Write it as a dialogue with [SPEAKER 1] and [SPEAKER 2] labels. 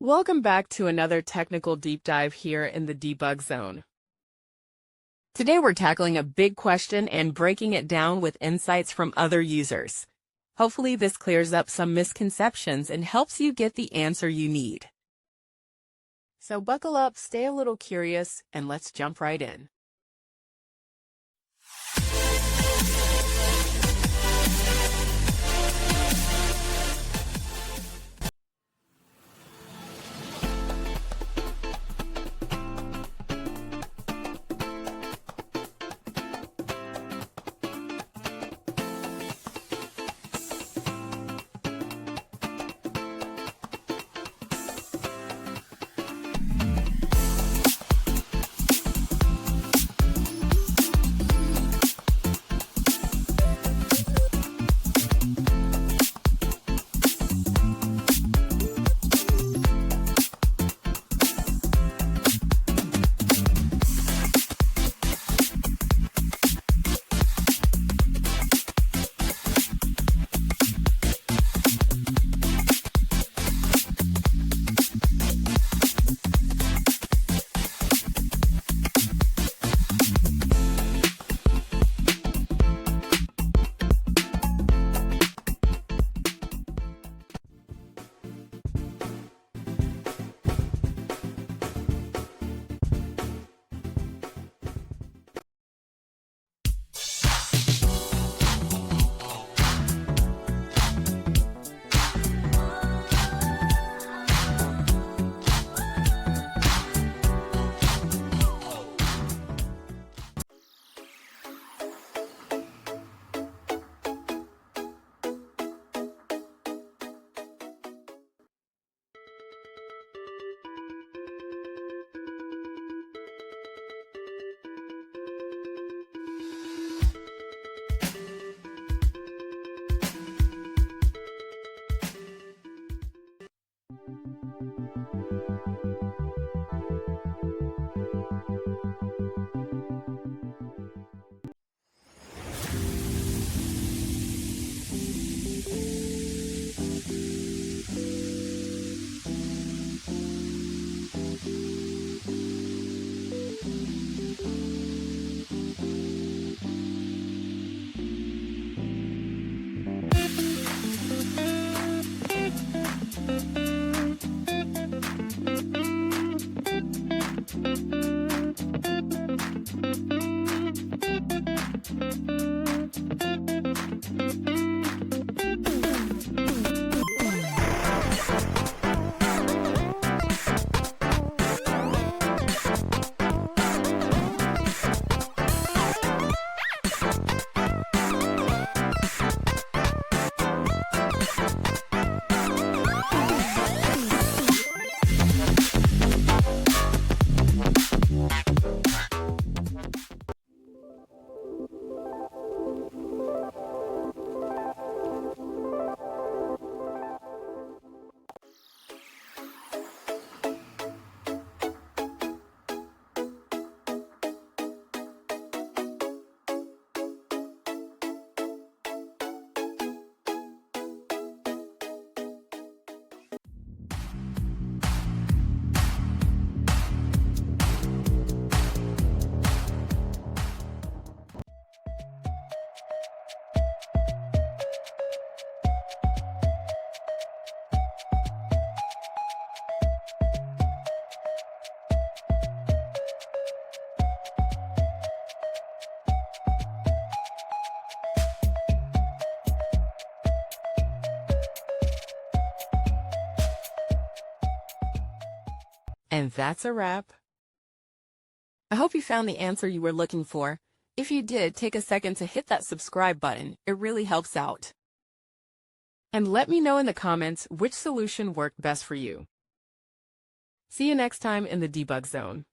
[SPEAKER 1] Welcome back to another technical deep dive here in the debug zone. Today we're tackling a big question and breaking it down with insights from other users. Hopefully this clears up some misconceptions and helps you get the answer you need. So buckle up, stay a little curious, and let's jump right in. And that's a wrap. I hope you found the answer you were looking for. If you did, take a second to hit that subscribe button. It really helps out. And let me know in the comments which solution worked best for you. See you next time in the debug zone.